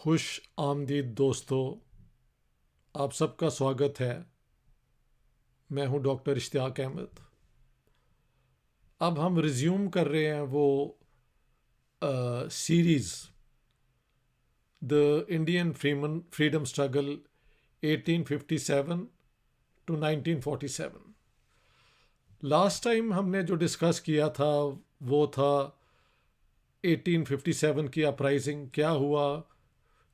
खुश आमदीद दोस्तों, आप सबका स्वागत है। मैं हूं डॉक्टर इश्तियाक अहमद। अब हम रिज्यूम कर रहे हैं वो series the Indian freedom struggle 1857 to 1947। Last time हमने जो डिस्कस किया था वो था 1857 की अपराइजिंग, क्या हुआ,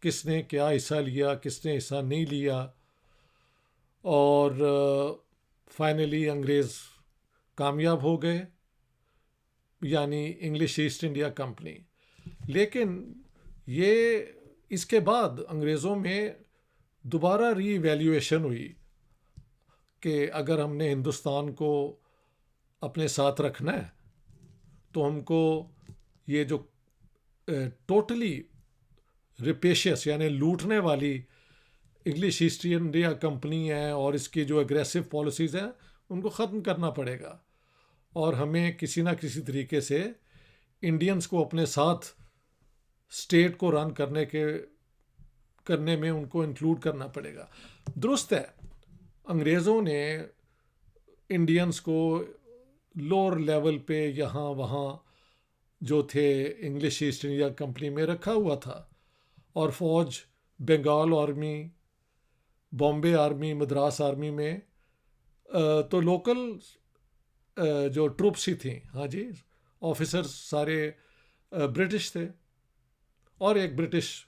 किसने क्या हिस्सा लिया, किसने हिस्सा नहीं लिया, और फाइनली अंग्रेज़ कामयाब हो गए, यानी इंग्लिश ईस्ट इंडिया कंपनी। लेकिन ये इसके बाद अंग्रेज़ों में दोबारा रीवैल्यूएशन हुई कि अगर हमने हिंदुस्तान को अपने साथ रखना है तो हमको ये जो टोटली रिपेशियस यानी लूटने वाली इंग्लिश ईस्ट इंडिया कंपनी है और इसकी जो एग्रेसिव पॉलिसीज़ हैं उनको ख़त्म करना पड़ेगा, और हमें किसी ना किसी तरीके से इंडियंस को अपने साथ स्टेट को रन करने में उनको इंक्लूड करना पड़ेगा। दुरुस्त है, अंग्रेज़ों ने इंडियंस को लोअर लेवल पे यहाँ वहाँ जो थे इंग्लिश ईस्ट इंडिया कंपनी में रखा हुआ था, और फ़ौज Bengal army, Bombay army, Madras army में तो लोकल जो ट्रूप्स ही थी, हाँ जी, ऑफिसर्स सारे ब्रिटिश थे, और एक ब्रिटिश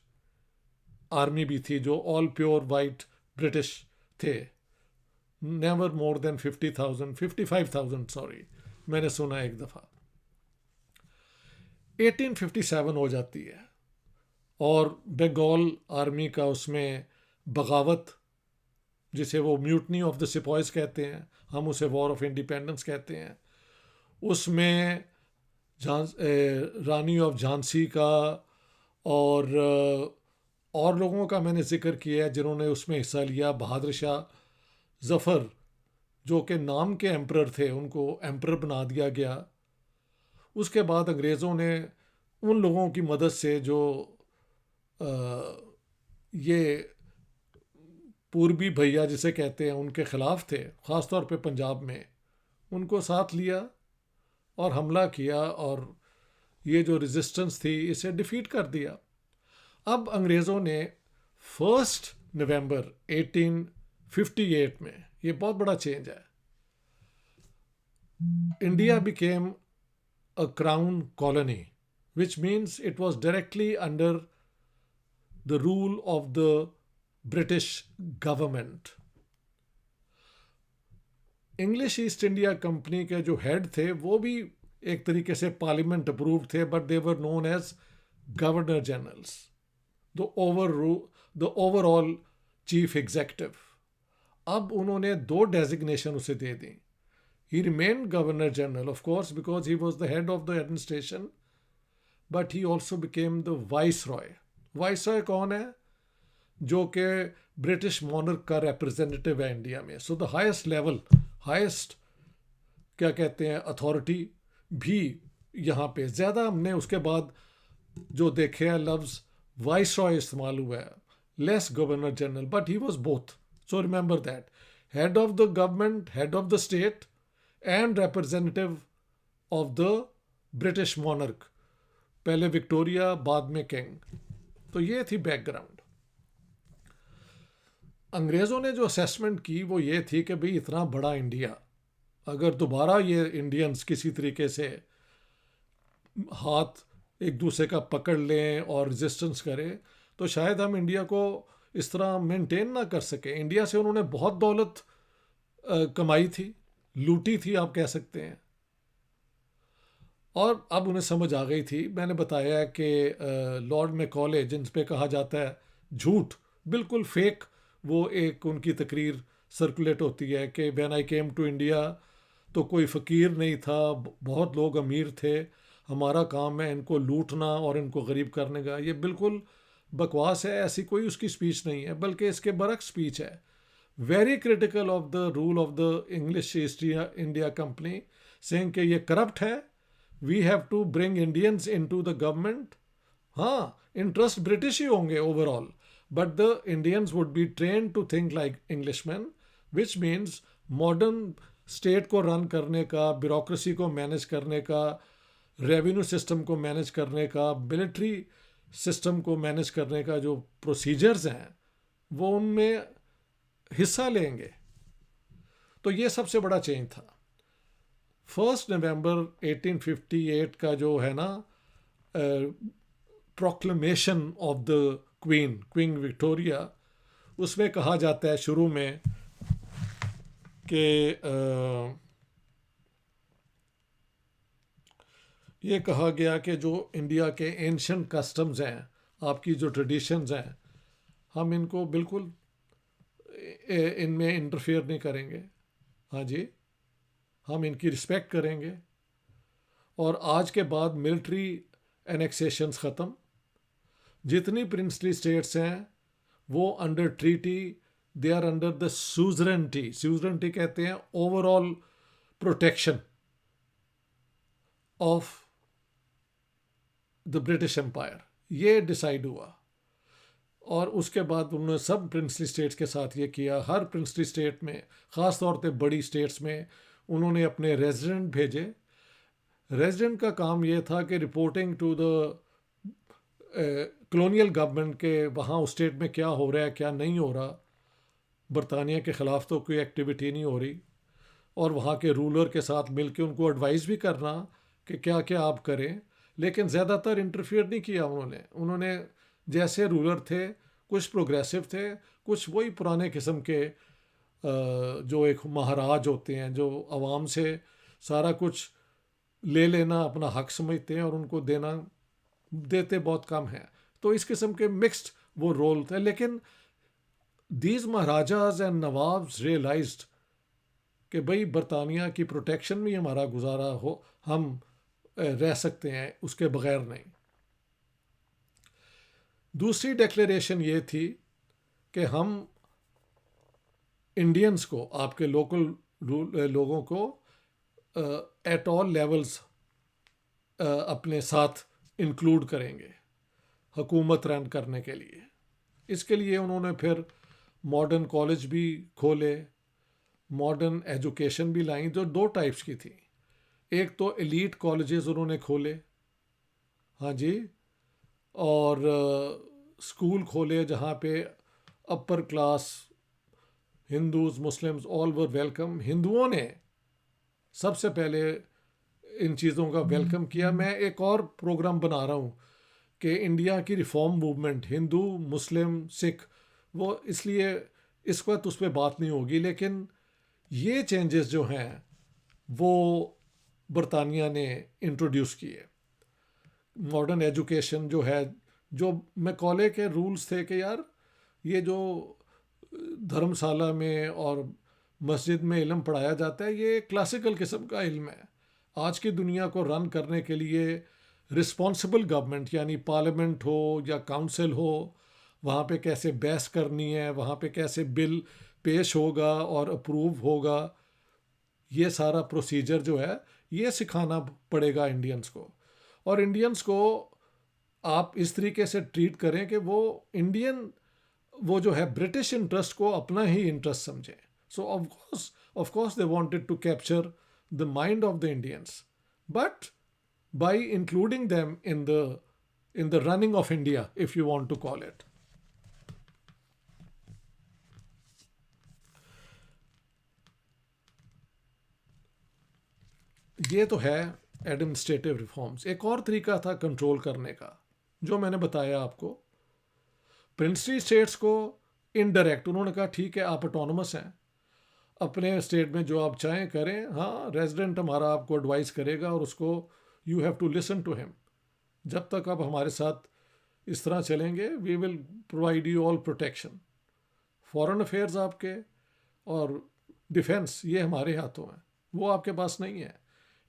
आर्मी भी थी जो ऑल प्योर वाइट ब्रिटिश थे। नेवर मोर देन 50,000 55,000 सॉरी, मैंने सुना एक दफ़ा। 1857 हो जाती है और बंगाल आर्मी का उसमें बगावत, जिसे वो म्यूटनी ऑफ द सिपॉयज कहते हैं, हम उसे वॉर ऑफ इंडिपेंडेंस कहते हैं, उसमें रानी ऑफ झांसी का और लोगों का मैंने जिक्र किया है जिन्होंने उसमें हिस्सा लिया। बहादुर शाह जफ़र जो कि नाम के एम्परर थे, उनको एम्परर बना दिया गया। उसके बाद अंग्रेज़ों ने उन लोगों की मदद से जो ये पूर्वी भैया जिसे कहते हैं उनके ख़िलाफ़ थे, ख़ास तौर पे पंजाब में, उनको साथ लिया और हमला किया, और ये जो रेजिस्टेंस थी इसे डिफीट कर दिया। अब अंग्रेज़ों ने 1 नवंबर 1858 में, ये बहुत बड़ा चेंज है, India became a crown colony, which means it was directly under the rule of the British government. English East India company के जो हेड थे वो भी एक तरीके से पार्लियामेंट अप्रूव्ड थे, but they were known as governor generals, the overall chief executive. अब उन्होंने 2 डेजिग्नेशन उसे दे दी। He remain governor general of course because he was the head of the administration, but he also became the viceroy. Viceroy कौन है? जो कि British मॉनर्क का रिप्रेजेंटेटिव है इंडिया में। So the highest level, highest क्या कहते हैं, अथॉरिटी भी यहाँ पे ज़्यादा हमने उसके बाद जो देखे हैं लफ्ज़ वाइस रॉय इस्तेमाल हुआ है, less governor general, but he was both. So remember that, head of the government, head of the state, and representative of the British monarch, पहले विक्टोरिया बाद में किंग। तो ये थी बैकग्राउंड। अंग्रेज़ों ने जो असेसमेंट की वो ये थी कि भाई इतना बड़ा इंडिया, अगर दोबारा ये इंडियंस किसी तरीके से हाथ एक दूसरे का पकड़ लें और रेजिस्टेंस करें तो शायद हम इंडिया को इस तरह मेंटेन ना कर सके। इंडिया से उन्होंने बहुत दौलत कमाई थी, लूटी थी आप कह सकते हैं, और अब उन्हें समझ आ गई थी। मैंने बताया कि लॉर्ड मैकॉले, जिन पे कहा जाता है झूठ, बिल्कुल फेक, वो एक उनकी तकरीर सर्कुलेट होती है कि when I came to India तो कोई फ़कीर नहीं था, बहुत लोग अमीर थे, हमारा काम है इनको लूटना और इनको गरीब करने का। ये बिल्कुल बकवास है, ऐसी कोई उसकी स्पीच नहीं है, बल्कि इसके बरक्स स्पीच है। Very critical of the rule of the English East India company, saying कि ये करप्ट है, we have to bring Indians into the government, हाँ, इंटरेस्ट ब्रिटिश ही होंगे overall, but the Indians would be train to think like Englishman, which means modern state को run करने का, bureaucracy को मैनेज करने का, रेवेन्यू सिस्टम को मैनेज करने का, मिलिट्री सिस्टम को मैनेज करने का जो प्रोसीजर्स हैं वो उनमें हिस्सा लेंगे। तो ये सबसे बड़ा चेंज था। 1 नवंबर 1858 का जो है ना proclamation of the queen Victoria, उसमें कहा जाता है शुरू में कि ये कहा गया कि जो इंडिया के एंशंट कस्टम्स हैं, आपकी जो ट्रेडिशंस हैं, हम इनको बिल्कुल इनमें इंटरफेयर नहीं करेंगे। हाँ जी, हम इनकी रिस्पेक्ट करेंगे। और आज के बाद मिलिट्री एनेक्सेशंस ख़त्म। जितनी प्रिंसली स्टेट्स हैं वो under treaty, they are under the suzerainty. Suzerainty कहते हैं overall protection of the British empire. ये डिसाइड हुआ और उसके बाद उन्होंने सब प्रिंसली स्टेट्स के साथ ये किया। हर प्रिंसली स्टेट में, ख़ास तौर पे बड़ी स्टेट्स में, उन्होंने अपने रेजिडेंट भेजे। रेजिडेंट का काम ये था कि reporting to the colonial government के वहाँ उस स्टेट में क्या हो रहा है, क्या नहीं हो रहा। बरतानिया के ख़िलाफ़ तो कोई एक्टिविटी नहीं हो रही, और वहाँ के रूलर के साथ मिलकर उनको एडवाइस भी करना कि क्या क्या आप करें। लेकिन ज़्यादातर इंटरफियर नहीं किया उन्होंने जैसे रूलर थे, कुछ प्रोग्रेसिव थे, कुछ वही पुराने किस्म के जो एक महाराज होते हैं, जो आवाम से सारा कुछ ले लेना अपना हक समझते हैं और उनको देते बहुत कम है। तो इस किस्म के मिक्स्ड वो रोल थे। लेकिन these Maharaja's and nawabs realised कि भाई बरतानिया की प्रोटेक्शन में हमारा गुजारा हो, हम रह सकते हैं उसके बगैर नहीं। दूसरी डिक्लेरेशन ये थी कि हम इंडियंस को, आपके लोकल लोगों को एट ऑल लेवल्स अपने साथ इंक्लूड करेंगे हुकूमत रन करने के लिए। इसके लिए उन्होंने फिर मॉडर्न कॉलेज भी खोले, मॉडर्न एजुकेशन भी लाई, जो दो टाइप्स की थी। एक तो एलीट कॉलेजेस उन्होंने खोले, हाँ जी, और स्कूल खोले जहाँ पे upper class Hindus, Muslims all were welcome. हिंदुओं ने सबसे पहले इन चीज़ों का वेलकम किया। मैं एक और प्रोग्राम बना रहा हूँ कि इंडिया की रिफॉर्म मूवमेंट, हिंदू, मुस्लिम, सिख, वो इसलिए इस वक्त उस पर बात नहीं होगी, लेकिन ये चेंजेस जो हैं वो बरतानिया ने इंट्रोड्यूस किए। मॉडर्न एजुकेशन जो है, जो मैकॉले के रूल्स थे कि यार ये जो धर्मशाला में और मस्जिद में इल्म पढ़ाया जाता है, ये क्लासिकल किस्म का इल्म है। आज की दुनिया को रन करने के लिए रिस्पॉन्सिबल गवर्नमेंट, यानी पार्लियामेंट हो या काउंसिल हो, वहाँ पे कैसे बहस करनी है, वहाँ पे कैसे बिल पेश होगा और अप्रूव होगा, ये सारा प्रोसीजर जो है ये सिखाना पड़ेगा इंडियंस को। और इंडियंस को आप इस तरीके से ट्रीट करें कि वो इंडियन, वो जो है ब्रिटिश इंटरेस्ट को अपना ही इंटरेस्ट समझें। So of course they wanted to capture the mind of the Indians, but by including them in the running of India, if you want to call it. ये तो है एडमिनिस्ट्रेटिव रिफॉर्म्स। एक और तरीका था कंट्रोल करने का, जो मैंने बताया आपको। प्रिंसली स्टेट्स को इनडायरेक्ट उन्होंने कहा ठीक है आप ऑटोनमस हैं, अपने स्टेट में जो आप चाहें करें, हाँ रेजिडेंट हमारा आपको एडवाइस करेगा और उसको you have to listen to him. जब तक आप हमारे साथ इस तरह चलेंगे, we will provide you all protection. Foreign affairs आपके और डिफेंस ये हमारे हाथों हैं, वो आपके पास नहीं है।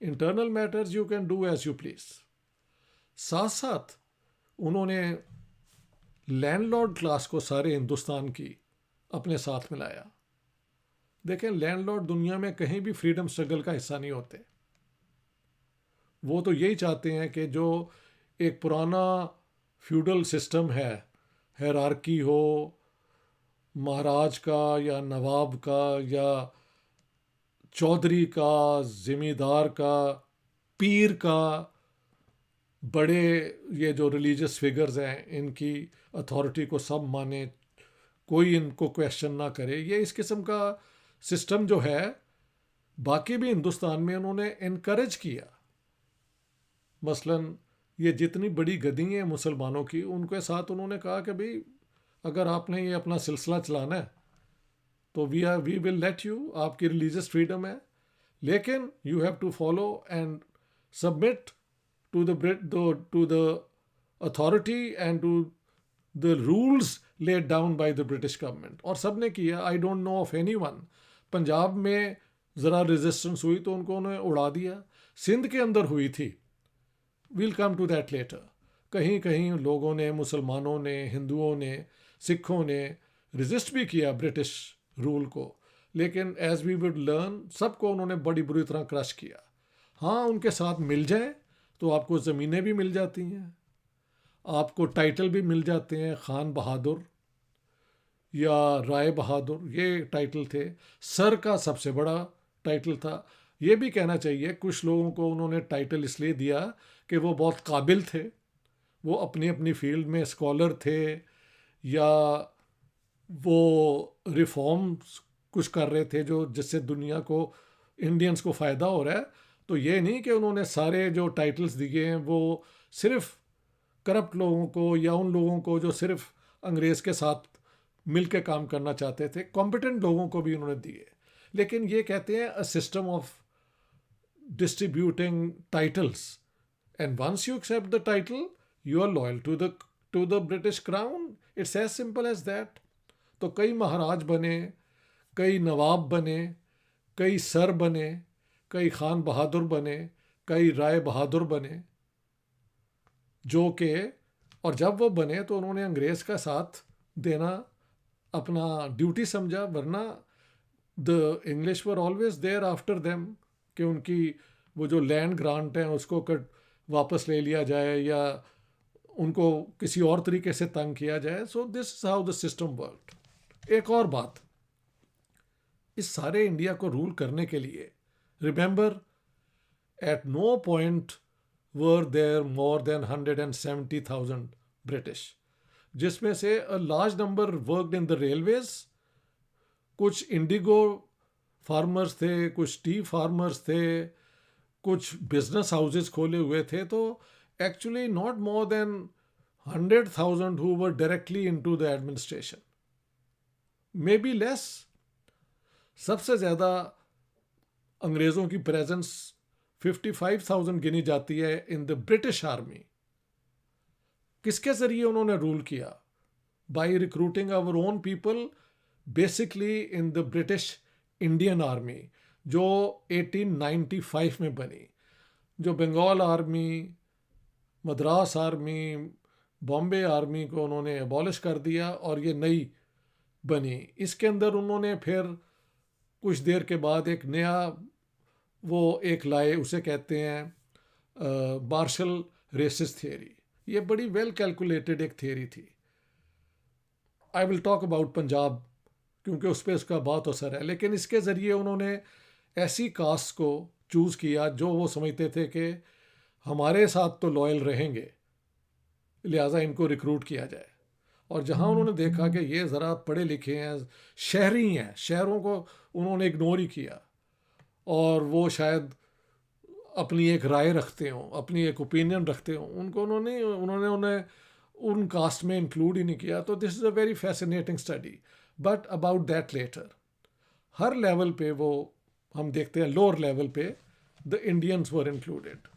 Internal matters you can do as you please. साथ साथ उन्होंने लैंडलॉर्ड क्लास को सारे हिंदुस्तान की अपने साथ मिलाया। देखें, लैंडलॉर्ड दुनिया में कहीं भी फ्रीडम स्ट्रगल का हिस्सा नहीं होते। वो तो यही चाहते हैं कि जो एक पुराना फ्यूडल सिस्टम है, हायरार्की हो महाराज का या नवाब का या चौधरी का, ज़िमींदार का, पीर का, बड़े ये जो रिलीजियस फिगर्स हैं इनकी अथॉरिटी को सब माने, कोई इनको क्वेश्चन ना करे, ये इस किस्म का सिस्टम जो है बाकी भी हिंदुस्तान में उन्होंने इनकरेज किया। मसलन ये जितनी बड़ी गद्दी हैं मुसलमानों की, उनके साथ उन्होंने कहा कि भाई अगर आपने ये अपना सिलसिला चलाना है तो वी विल लेट यू, आपकी रिलीजियस फ्रीडम है, लेकिन you have to follow and submit to the authority and to the rules laid down by the British government। और सब ने किया। I don't know of any one. Punjab में ज़रा resistance हुई तो उनको उन्होंने उड़ा दिया। सिंध के अंदर हुई थी, we'll come to that later. कहीं कहीं लोगों ने, मुसलमानों ने, हिंदुओं ने, सिखों ने रेजिस्ट भी किया ब्रिटिश रूल को, लेकिन एज वी वुड लर्न सबको उन्होंने बड़ी बुरी तरह क्रश किया। हाँ, उनके साथ मिल जाए तो आपको ज़मीनें भी मिल जाती हैं, आपको टाइटल भी मिल जाते हैं, खान बहादुर या राय बहादुर, ये टाइटल थे। सर का सबसे बड़ा टाइटल था। ये भी कहना चाहिए कुछ लोगों को उन्होंने टाइटल इसलिए दिया कि वो बहुत काबिल थे, वो अपनी अपनी फील्ड में स्कॉलर थे या वो रिफॉर्म्स कुछ कर रहे थे जो जिससे दुनिया को, इंडियंस को फ़ायदा हो रहा है। तो ये नहीं कि उन्होंने सारे जो टाइटल्स दिए हैं वो सिर्फ करप्ट लोगों को या उन लोगों को जो सिर्फ अंग्रेज़ के साथ मिल के काम करना चाहते थे, कॉम्पिटेंट लोगों को भी उन्होंने दिए। लेकिन ये कहते हैं a system of distributing titles, and once you accept the title you are loyal to the British crown. It's as simple as that. तो कई महाराज बने, कई नवाब बने, कई सर बने, कई खान बहादुर बने, कई राय बहादुर बने, जो कि, और जब वो बने तो उन्होंने अंग्रेज़ का साथ देना अपना ड्यूटी समझा, वरना the English were always there after them कि उनकी वो जो लैंड ग्रांट है उसको वापस ले लिया जाए या उनको किसी और तरीके से तंग किया जाए। So this is how the system work. एक और बात, इस सारे इंडिया को रूल करने के लिए, remember, at no point were there more than 170,000 British, जिसमें से a large number worked in the railways. कुछ इंडिगो फार्मर्स थे, कुछ टी फार्मर्स थे, कुछ बिजनेस हाउसेस खोले हुए थे। तो actually not more than 100,000 who were directly into the administration, may be less. सबसे ज़्यादा अंग्रेज़ों की प्रेजेंस 55,000 गिनी जाती है इन द ब्रिटिश आर्मी। किसके ज़रिए उन्होंने रूल किया? By recruiting our own people, basically in the British Indian army, जो 1895 में बनी। जो Bengal army, Madras army, Bombay army को उन्होंने एबॉलिश कर दिया और ये नई बनी। इसके अंदर उन्होंने फिर कुछ देर के बाद एक नया वो एक लाए, उसे कहते हैं मार्शल रेसिस थियरी। ये बड़ी वेल कैलकुलेटेड एक थियरी थी। I will talk about Punjab क्योंकि उस पर उसका बहुत असर है। लेकिन इसके ज़रिए उन्होंने ऐसी कास्ट को चूज़ किया जो वो समझते थे कि हमारे साथ तो लॉयल रहेंगे, लिहाजा इनको रिक्रूट किया जाए। और जहाँ उन्होंने देखा कि ये ज़रा पढ़े लिखे हैं, शहरी हैं, शहरों को उन्होंने इग्नोर ही किया और वो शायद अपनी एक राय रखते हों, अपनी एक ओपिनियन रखते हों, उनको उन्होंने उन्होंने उन्हें उन कास्ट में इंक्लूड ही नहीं किया। तो this is a very fascinating study, but about that later. हर लेवल पे वो हम देखते हैं, लोअर लेवल पे द इंडियंस वर इंक्लूडेड।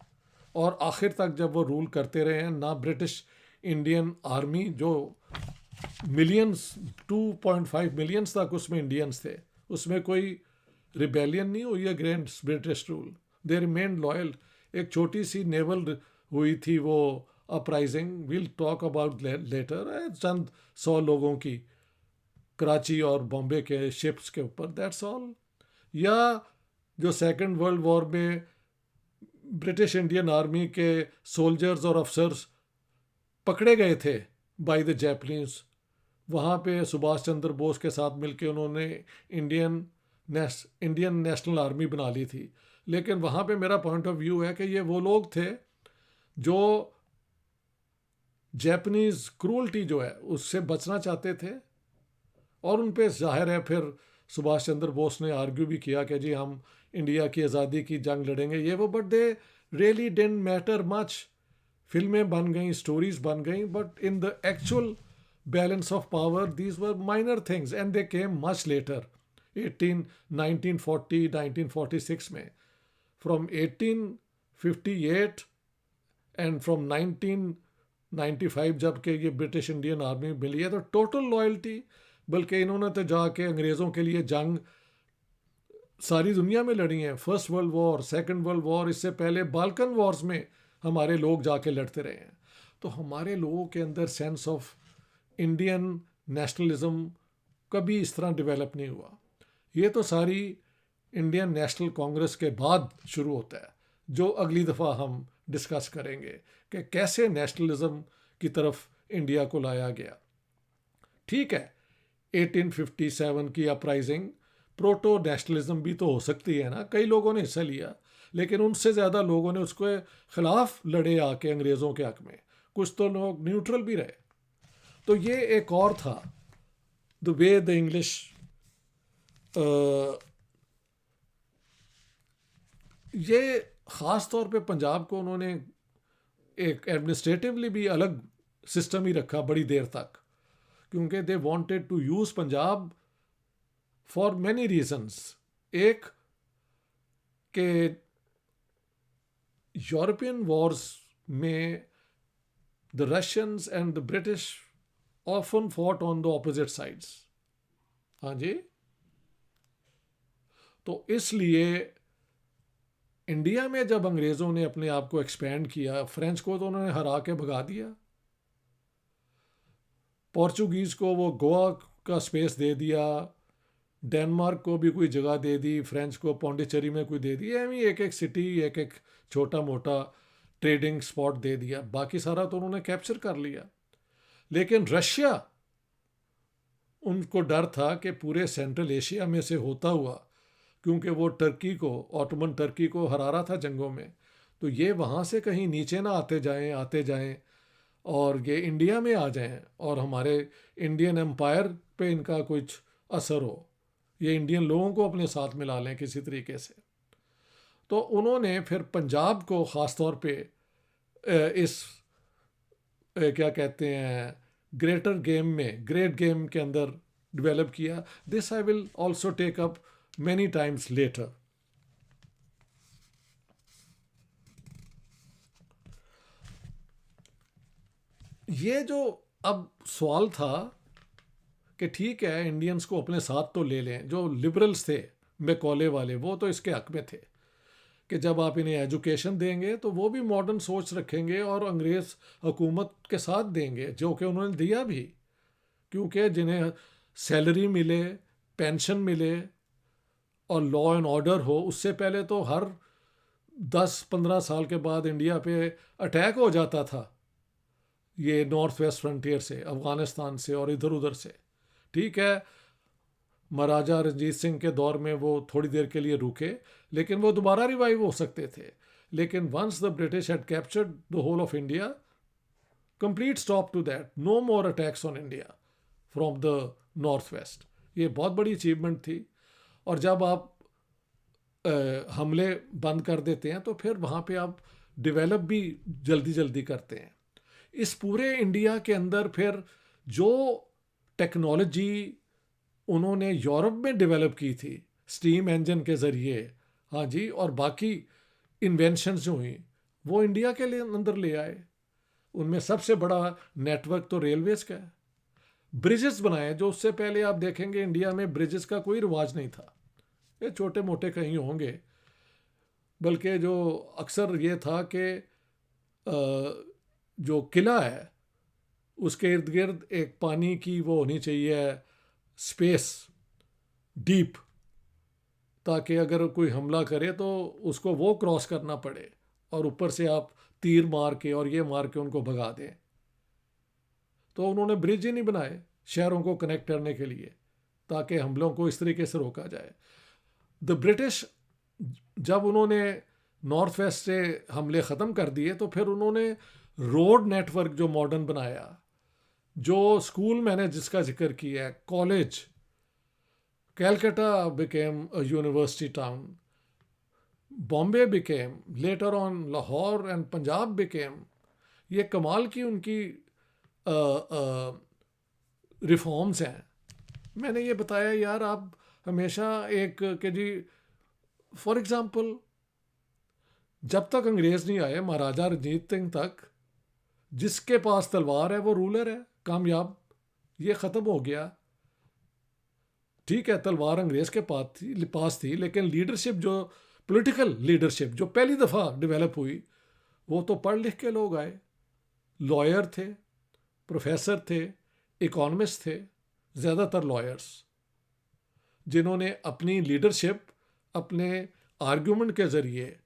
और आखिर तक जब वो रूल करते रहे हैं, ना ब्रिटिश इंडियन आर्मी जो मिलियंस, 2.5 मिलियंस तक उसमें इंडियंस थे, उसमें कोई रिबेलियन नहीं हुई against British rule. They remain loyal. एक छोटी सी नेवल हुई थी वो uprising, will talk about later, चंद 100 लोगों की कराची और बॉम्बे के शिप्स के ऊपर, दैट्स ऑल। या जो सेकेंड वर्ल्ड वॉर में ब्रिटिश इंडियन आर्मी के सोल्जर्स और अफसर्स पकड़े गए थे बाय द जैपनीज, वहाँ पे सुभाष चंद्र बोस के साथ मिलके उन्होंने इंडियन नेशनल आर्मी बना ली थी। लेकिन वहाँ पे मेरा पॉइंट ऑफ व्यू है कि ये वो लोग थे जो जैपनीज क्रूल्टी जो है उससे बचना चाहते थे, और उन पे जाहिर है फिर सुभाष चंद्र बोस ने आर्ग्यू भी किया कि जी हम इंडिया की आज़ादी की जंग लड़ेंगे ये वो, but they really didn't matter much. फिल्में बन गई, स्टोरीज बन गई, but in the actual balance of power these were minor things and they came much later 1940 1946 में। फ्रॉम 1858 एंड फ्रॉम 1995 जब के ये ब्रिटिश इंडियन आर्मी मिली है तो टोटल लॉयल्टी, बल्कि इन्होंने तो जाके अंग्रेज़ों के लिए जंग सारी दुनिया में लड़ी हैं। First world war, second world war, इससे पहले बाल्कन वॉर्स में हमारे लोग जाके लड़ते रहे हैं। तो हमारे लोगों के अंदर सेंस ऑफ इंडियन नेशनलिज्म कभी इस तरह डेवलप नहीं हुआ। ये तो सारी इंडियन नेशनल कांग्रेस के बाद शुरू होता है, जो अगली दफ़ा हम डिस्कस करेंगे कि कैसे नेशनलिज्म की तरफ इंडिया को लाया गया। ठीक है, 1857 की अपराइजिंग प्रोटो नेशनलिज्म भी तो हो सकती है ना, कई लोगों ने हिस्सा लिया, लेकिन उनसे ज़्यादा लोगों ने उसके खिलाफ लड़े आके अंग्रेज़ों के हक में, कुछ तो लोग न्यूट्रल भी रहे। तो ये एक और था द वे द इंग्लिश, ये ख़ास तौर पे पंजाब को उन्होंने एक एडमिनिस्ट्रेटिवली भी अलग सिस्टम ही रखा बड़ी देर तक, क्योंकि they wanted to use Punjab for many reasons. एक के यूरोपियन वॉर्स में the Russians and the British often fought on the opposite sides. हाँ जी, तो इसलिए इंडिया में जब अंग्रेज़ों ने अपने आप को एक्सपेंड किया, फ्रेंच को तो उन्होंने हरा के भगा दिया, पोर्चुगीज़ को वो गोवा का स्पेस दे दिया, डेनमार्क को भी कोई जगह दे दी, फ्रेंच को पौंडीचेरी में कोई दे दी, एवं एक एक सिटी, एक एक छोटा मोटा ट्रेडिंग स्पॉट दे दिया, बाकी सारा तो उन्होंने कैप्चर कर लिया। लेकिन रशिया, उनको डर था कि पूरे सेंट्रल एशिया में से होता हुआ, क्योंकि वो टर्की को, ऑटोमन टर्की को हरा रहा था जंगों में, तो ये वहाँ से कहीं नीचे ना आते जाएं और ये इंडिया में आ जाएं और हमारे इंडियन एम्पायर पे इनका कुछ असर हो, ये इंडियन लोगों को अपने साथ मिला लें किसी तरीके से। तो उन्होंने फिर पंजाब को ख़ास तौर पे इस क्या कहते हैं ग्रेट गेम के अंदर डेवलप किया। This I will also take up many times later. ये जो अब सवाल था कि ठीक है इंडियंस को अपने साथ तो ले लें, जो लिबरल्स थे मैकॉले वाले वो तो इसके हक में थे कि जब आप इन्हें एजुकेशन देंगे तो वो भी मॉडर्न सोच रखेंगे और अंग्रेज़ हुकूमत के साथ देंगे, जो कि उन्होंने दिया भी, क्योंकि जिन्हें सैलरी मिले, पेंशन मिले और लॉ एंड ऑर्डर हो। उससे पहले तो हर 10-15 साल के बाद इंडिया पे अटैक हो जाता था, ये नॉर्थ वेस्ट फ्रंटियर से, अफ़गानिस्तान से और इधर उधर से। ठीक है, महाराजा रंजीत सिंह के दौर में वो थोड़ी देर के लिए रुके, लेकिन वो दोबारा रिवाइव हो सकते थे। लेकिन once the British had captured the whole of India, complete stop to that, no more attacks on India from the north west. ये बहुत बड़ी अचीवमेंट थी। और जब आप हमले बंद कर देते हैं तो फिर वहाँ पे आप डेवलप भी जल्दी जल्दी करते हैं। इस पूरे इंडिया के अंदर फिर जो टेक्नोलॉजी उन्होंने यूरोप में डेवलप की थी स्टीम इंजन के ज़रिए, हाँ जी, और बाकी इन्वेंशंस जो हुई वो इंडिया के लिए अंदर ले आए। उनमें सबसे बड़ा नेटवर्क तो रेलवेज़ का है। ब्रिजेस बनाए, जो उससे पहले आप देखेंगे इंडिया में ब्रिजेस का कोई रिवाज नहीं था, ये छोटे मोटे कहीं होंगे, बल्कि जो अक्सर ये था कि जो किला है उसके इर्द गिर्द एक पानी की वो होनी चाहिए स्पेस डीप, ताकि अगर कोई हमला करे तो उसको वो क्रॉस करना पड़े और ऊपर से आप तीर मार के और ये मार के उनको भगा दें। तो उन्होंने ब्रिज ही नहीं बनाए शहरों को कनेक्ट करने के लिए ताकि हमलों को इस तरीके से रोका जाए। द ब्रिटिश जब उन्होंने नॉर्थ वेस्ट से हमले ख़त्म कर दिए तो फिर उन्होंने रोड नेटवर्क जो मॉडर्न बनाया, जो स्कूल मैंने जिसका जिक्र किया है, college, Calcutta became a university town, Bombay became, later on Lahore and Punjab became. ये कमाल की उनकी रिफॉर्म्स हैं। मैंने ये बताया यार, आप हमेशा एक कि जी फॉर एग्जांपल जब तक अंग्रेज नहीं आए, महाराजा रंजीत सिंह तक, जिसके पास तलवार है वो रूलर है कामयाब। ये ख़त्म हो गया। ठीक है, तलवार अंग्रेज के पास थी, लेकिन लीडरशिप, जो पॉलिटिकल लीडरशिप जो पहली दफ़ा डेवलप हुई, वो तो पढ़ लिख के लोग आए, लॉयर थे, प्रोफेसर थे, इकोनॉमिस्ट थे, ज़्यादातर लॉयर्स, जिन्होंने अपनी लीडरशिप अपने आर्गूमेंट के ज़रिए,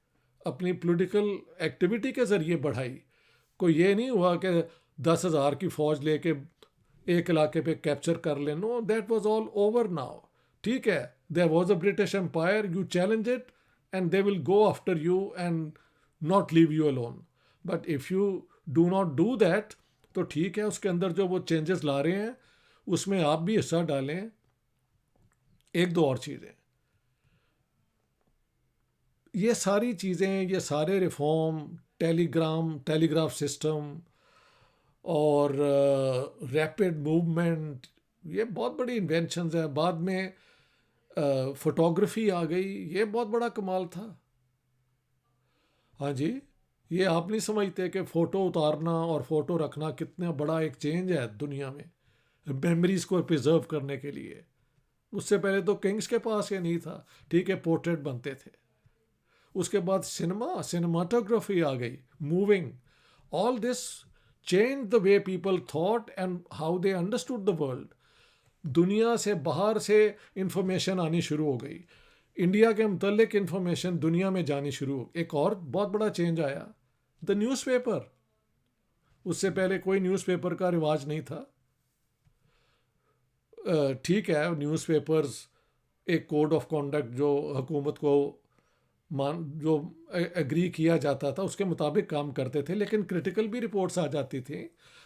अपनी पॉलिटिकल एक्टिविटी के ज़रिए बढ़ाई। कोई ये नहीं हुआ कि 10,000 की फ़ौज लेके एक इलाके पे कैप्चर कर ले। No, that was all over now. ठीक है, there was a British empire, you challenge it and they will go after you and not leave you alone. But if you do not do that, तो ठीक है, उसके अंदर जो वो changes ला रहे हैं उसमें आप भी हिस्सा डालें। एक दो और चीज़ें, ये सारी चीज़ें, ये सारे रिफॉर्म, टेलीग्राफ सिस्टम और रैपिड मूवमेंट, ये बहुत बड़ी इन्वेंशंस हैं। बाद में फोटोग्राफी आ गई, ये बहुत बड़ा कमाल था। हाँ जी, ये आप नहीं समझते कि फ़ोटो उतारना और फ़ोटो रखना कितना बड़ा एक चेंज है दुनिया में, मेमोरीज़ को प्रिजर्व करने के लिए। उससे पहले तो किंग्स के पास ये नहीं था। ठीक है, पोर्ट्रेट बनते थे। उसके बाद सिनेमाटोग्राफी आ गई, moving, all this change the way people thought and how they understood the world. दुनिया से बाहर से इंफॉर्मेशन आनी शुरू हो गई, इंडिया के मुतल्लिक इंफॉर्मेशन दुनिया में जानी शुरू हो। एक और बहुत बड़ा चेंज आया, द न्यूज़पेपर। उससे पहले कोई न्यूज़पेपर का रिवाज नहीं था। ठीक है, न्यूज़पेपर्स एक कोड ऑफ कॉन्डक्ट जो हुकूमत को जो एग्री किया जाता था उसके मुताबिक काम करते थे, लेकिन क्रिटिकल भी रिपोर्ट्स आ जाती थी।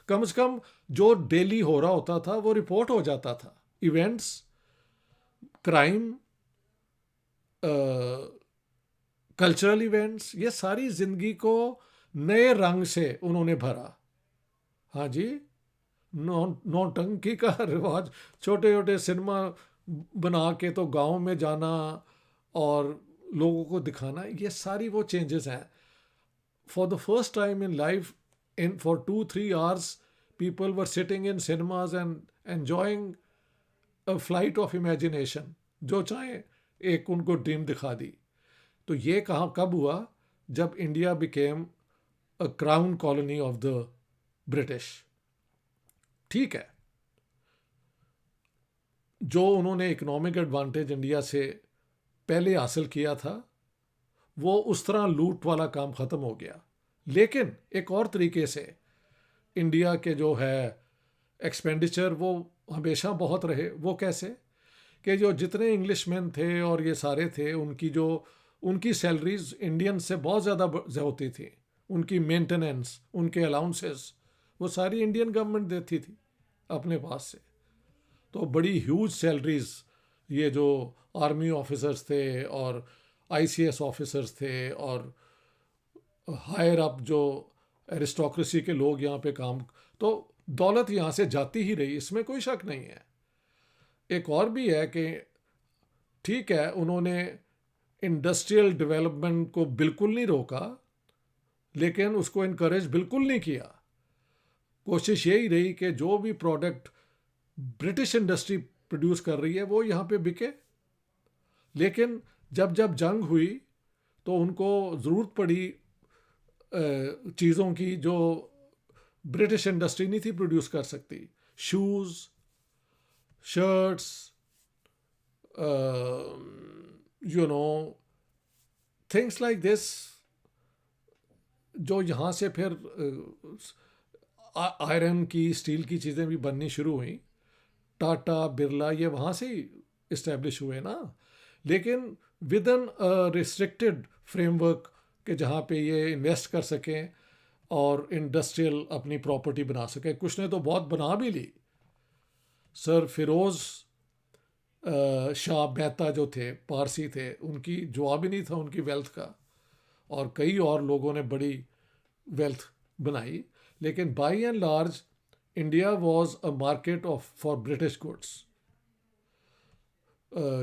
कम से कम जो डेली हो रहा होता था वो रिपोर्ट हो जाता था। इवेंट्स, क्राइम, कल्चरल इवेंट्स, ये सारी ज़िंदगी को नए रंग से उन्होंने भरा। हाँ जी, नौटंकी का रिवाज, छोटे छोटे सिनेमा बना के तो गांव में जाना और लोगों को दिखाना, ये सारी वो चेंजेस हैं। For the first time in life, in for 2-3 hours people were sitting in cinemas and enjoying a flight of imagination, जो चाहे एक उनको ड्रीम दिखा दी। तो ये कहाँ कब हुआ? जब India became a crown colony of the British. ठीक है, जो उन्होंने इकोनॉमिक एडवांटेज इंडिया से पहले हासिल किया था वो उस तरह लूट वाला काम ख़त्म हो गया। लेकिन एक और तरीके से इंडिया के जो है एक्सपेंडिचर वो हमेशा बहुत रहे। वो कैसे कि जो जितने इंग्लिशमैन थे और ये सारे थे, उनकी सैलरीज इंडियन से बहुत ज़्यादा होती थी। उनकी मेंटेनेंस, उनके अलाउंसेस, वो सारी इंडियन गवर्नमेंट देती थी अपने पास से। तो बड़ी ह्यूज सैलरीज ये जो आर्मी ऑफिसर्स थे और आईसीएस ऑफिसर्स थे और हायर अप जो एरिस्टोक्रेसी के लोग यहाँ पे काम, तो दौलत यहाँ से जाती ही रही, इसमें कोई शक नहीं है। एक और भी है कि ठीक है, उन्होंने इंडस्ट्रियल डेवलपमेंट को बिल्कुल नहीं रोका, लेकिन उसको इनकरेज बिल्कुल नहीं किया। कोशिश यही रही कि जो भी प्रोडक्ट ब्रिटिश इंडस्ट्री प्रोड्यूस कर रही है वो यहाँ पे बिके। लेकिन जब जब जंग हुई तो उनको ज़रूरत पड़ी चीज़ों की जो ब्रिटिश इंडस्ट्री नहीं थी प्रोड्यूस कर सकती। Shoes, shirts, you know, things like this, जो यहाँ से फिर आयरन की, स्टील की चीज़ें भी बननी शुरू हुई। टाटा, बिरला, ये वहाँ से ही इस्टेब्लिश हुए ना, लेकिन विद इन रिस्ट्रिक्टेड फ्रेमवर्क के जहाँ पे ये इन्वेस्ट कर सकें और इंडस्ट्रियल अपनी प्रॉपर्टी बना सकें। कुछ ने तो बहुत बना भी ली। सर फिरोज़ शाह मेहता जो थे, पारसी थे, उनकी जवाब ही नहीं था उनकी वेल्थ का, और कई और लोगों ने बड़ी वेल्थ बनाई। लेकिन by and large India was a market of for British goods.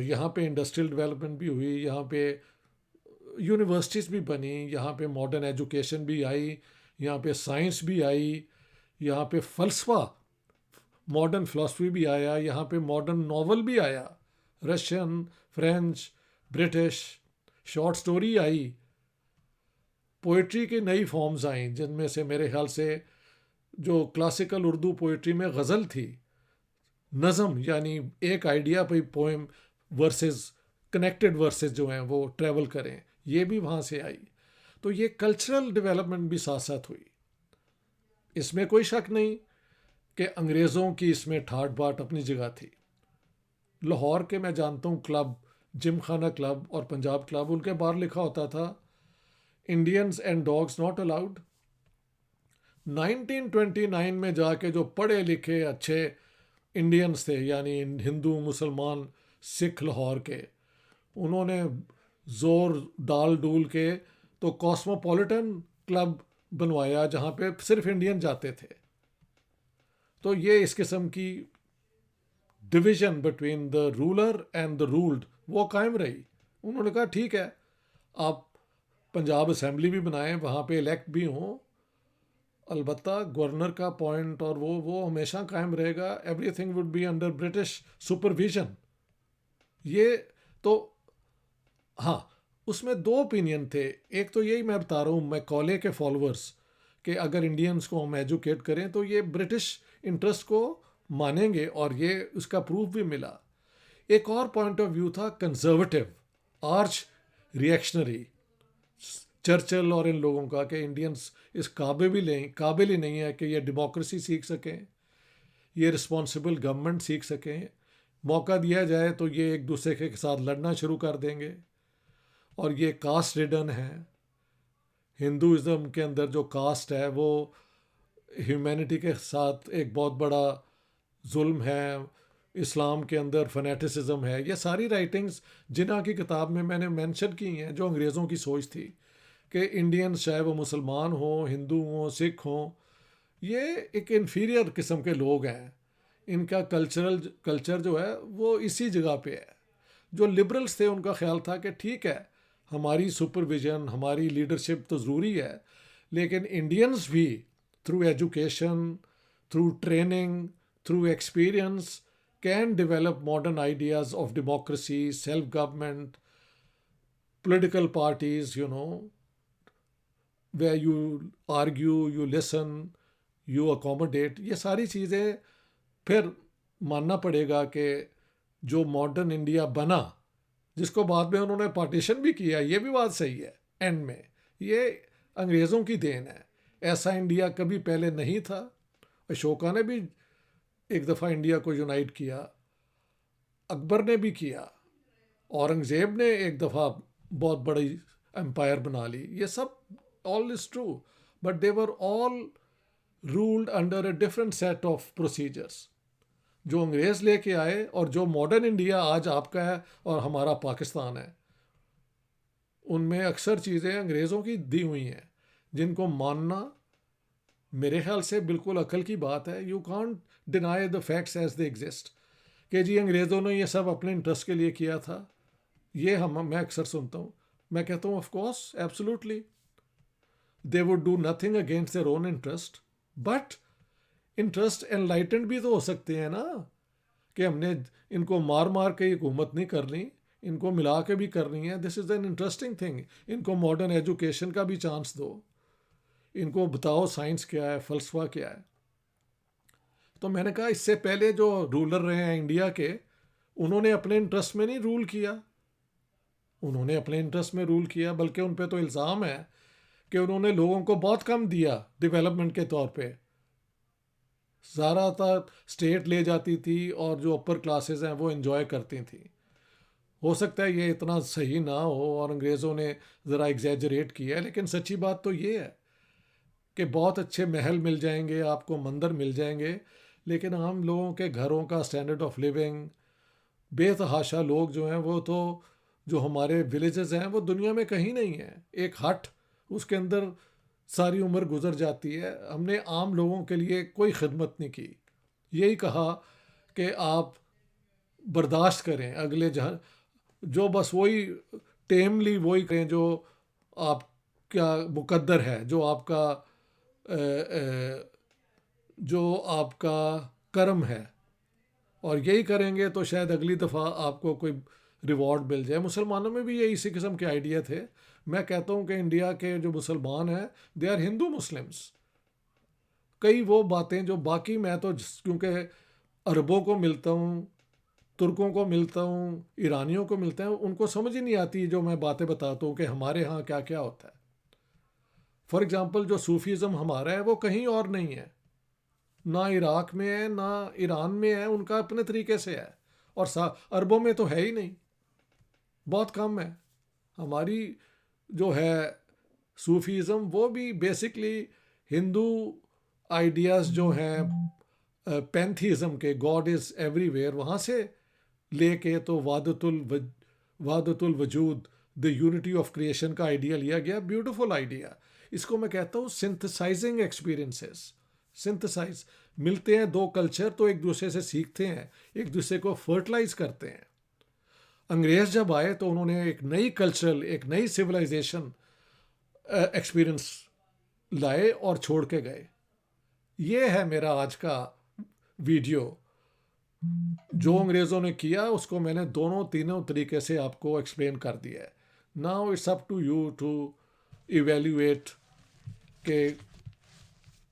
यहाँ पे इंडस्ट्रियल डेवलपमेंट भी हुई, यहाँ पे यूनिवर्सिटीज़ भी बनी, यहाँ पे मॉडर्न एजुकेशन भी आई, यहाँ पे साइंस भी आई, यहाँ पे फ़लसफ़ा, मॉडर्न फ़िलासफ़ी भी आया, यहाँ पे मॉडर्न नावल भी आया, Russian, French, British, short story I, poetry की नई फॉर्म्स आई, जिनमें से मेरे ख्याल से जो क्लासिकल उर्दू पोइट्री में गज़ल थी, नज़म यानी एक आइडिया पे पोएम वर्सेस कनेक्टेड वर्सेस जो हैं वो ट्रैवल करें, ये भी वहाँ से आई। तो ये कल्चरल डेवलपमेंट भी साथ साथ हुई। इसमें कोई शक नहीं कि अंग्रेज़ों की इसमें ठाट बाट अपनी जगह थी। लाहौर के मैं जानता हूँ क्लब, जिम खाना क्लब और पंजाब क्लब, उनके बाहर लिखा होता था Indians and dogs not allowed. 1929 में जाके जो पढ़े लिखे अच्छे इंडियंस थे, यानी हिंदू, मुसलमान, सिख लाहौर के, उन्होंने जोर डाल डूल के तो कॉस्मोपॉलिटन क्लब बनवाया जहाँ पे सिर्फ इंडियन जाते थे। तो ये इस किस्म की division between the ruler and the ruled वो कायम रही। उन्होंने कहा ठीक है, आप पंजाब असेंबली भी बनाएं, वहाँ पे इलेक्ट भी हों, अलबत्ता गवर्नर का पॉइंट और वो हमेशा कायम रहेगा, everything would be under British supervision. ये तो हाँ, उसमें दो ओपिनियन थे। एक तो यही मैं बता रहा हूँ, मैकॉले के फॉलोअर्स, कि अगर इंडियंस को हम एजुकेट करें तो ये ब्रिटिश इंटरेस्ट को मानेंगे, और ये उसका प्रूफ भी मिला। एक और पॉइंट ऑफ व्यू था कंजर्वेटिव, आर्च रिएक्शनरी, चर्चिल और इन लोगों का, कि इंडियंस इस काबिल ही नहीं है कि ये डेमोक्रेसी सीख सकें, ये रिस्पॉन्सिबल गवर्नमेंट सीख सकें। मौका दिया जाए तो ये एक दूसरे के साथ लड़ना शुरू कर देंगे, और ये कास्ट रिडन है। हिंदुज़म के अंदर जो कास्ट है वो ह्यूमैनिटी के साथ एक बहुत बड़ा जुल्म है। इस्लाम के अंदर फनेटिसिज्म है। ये सारी राइटिंग्स जिन्ना की किताब में मैंने मेंशन की हैं, जो अंग्रेज़ों की सोच थी कि इंडियंस चाहे वो मुसलमान हों, हिंदू हों, सिख हों, ये एक इन्फीरियर किस्म के लोग हैं। इनका कल्चर जो है वो इसी जगह पे है। जो लिबरल्स थे उनका ख्याल था कि ठीक है, हमारी सुपरविजन, हमारी लीडरशिप तो ज़रूरी है, लेकिन इंडियंस भी through education, through training, through experience can develop modern ideas of democracy, self government, political parties, where you argue, you listen, you accommodate, ये सारी चीज़ें फिर मानना पड़ेगा कि जो मॉडर्न इंडिया बना, जिसको बाद में उन्होंने पार्टीशन भी किया, ये भी बात सही है एंड में, ये अंग्रेज़ों की देन है। ऐसा इंडिया कभी पहले नहीं था। अशोका ने भी एक दफ़ा इंडिया को यूनाइट किया, अकबर ने भी किया, औरंगज़ेब ने एक दफ़ा बहुत बड़ी एम्पायर बना ली। ये सब all is true, but they were all ruled under a different set of procedures. जो अंग्रेज़ लेके आए और जो मॉडर्न इंडिया आज आपका है और हमारा पाकिस्तान है, उनमें अक्सर चीज़ें अंग्रेज़ों की दी हुई हैं, जिनको मानना मेरे ख्याल से बिल्कुल अकल की बात है। You can't deny the facts as they exist, कि जी अंग्रेज़ों ने ये सब अपने इंटरेस्ट के लिए किया था। ये मैं अक्सर सुनता हूँ। मैं कहता हूँ of course, absolutely, they would do nothing against their own interest, but interest enlightened भी तो हो सकते हैं ना, कि हमने इनको मार मार के हुकूमत नहीं करनी, इनको मिला के भी करनी है। This is an interesting thing. इनको मॉडर्न एजुकेशन का भी चांस दो, इनको बताओ साइंस क्या है, फ़लसफ़ा क्या है। तो मैंने कहा इससे पहले जो रूलर रहे हैं इंडिया के, उन्होंने अपने इंटरेस्ट में नहीं रूल किया, उन्होंने अपने इंटरेस्ट में रूल किया, बल्कि उन पे तो इल्ज़ाम है कि उन्होंने लोगों को बहुत कम दिया डेवलपमेंट के तौर पे। ज़्यादातर स्टेट ले जाती थी और जो अपर क्लासेस हैं वो एंजॉय करती थी। हो सकता है ये इतना सही ना हो और अंग्रेज़ों ने ज़रा एग्जैजरेट किया है, लेकिन सच्ची बात तो ये है कि बहुत अच्छे महल मिल जाएंगे आपको, मंदिर मिल जाएंगे, लेकिन आम लोगों के घरों का स्टैंडर्ड ऑफ लिविंग, बेतहाशा लोग जो हैं वो तो, जो हमारे विलेजेस हैं वो दुनिया में कहीं नहीं है। एक हट, उसके अंदर सारी उम्र गुजर जाती है। हमने आम लोगों के लिए कोई खिदमत नहीं की। यही कहा कि आप बर्दाश्त करें अगले जहाँ, जो बस वही टेमली वही करें जो आपका मुकद्दर है, जो आपका जो आपका कर्म है, और यही करेंगे तो शायद अगली दफ़ा आपको कोई रिवॉर्ड मिल जाए। मुसलमानों में भी ये इसी किस्म के आइडिया थे। मैं कहता हूँ कि इंडिया के जो मुसलमान हैं दे आर हिंदू मुस्लिम्स। कई वो बातें जो बाकी, मैं तो क्योंकि अरबों को मिलता हूँ, तुर्कों को मिलता हूँ, ईरानियों को मिलता हूँ, उनको समझ ही नहीं आती जो मैं बातें बताता हूँ कि हमारे यहाँ क्या क्या होता है। फॉर एग्ज़ाम्पल जो सूफीज़म हमारा है वो कहीं और नहीं है, ना इराक में है ना ईरान में है, उनका अपने तरीके से है। और अरबों में तो है ही नहीं, बहुत कम है। हमारी जो है सूफीज़म वो भी बेसिकली हिंदू आइडियाज़ जो हैं पैंथीज़म के, गॉड इज़ एवरीवेयर, वहाँ से लेके तो वादतुल वजूद, द यूनिटी ऑफ क्रिएशन का आइडिया लिया गया। Beautiful idea. इसको मैं कहता हूँ सिंथेसाइजिंग एक्सपीरियंसेस। सिंथेसाइज, मिलते हैं दो कल्चर तो एक दूसरे से सीखते हैं, एक दूसरे को फर्टिलाइज करते हैं। अंग्रेज़ जब आए तो उन्होंने एक नई कल्चरल, एक नई सिविलाइजेशन एक्सपीरियंस लाए और छोड़ के गए। ये है मेरा आज का वीडियो। जो अंग्रेज़ों ने किया उसको मैंने दोनों तीनों तरीके से आपको एक्सप्लेन कर दिया है। Now it's up to you to evaluate के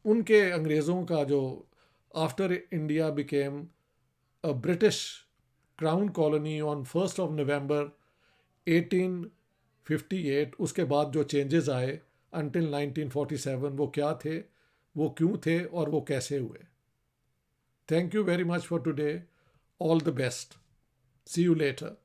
उनके अंग्रेज़ों का जो after India became a British crown colony on 1st of November 1858, उसके बाद जो चेंजेस आए अंटिल 1947, वो क्या थे, वो क्यों थे और वो कैसे हुए। Thank you very much for today. All the best. See you letter.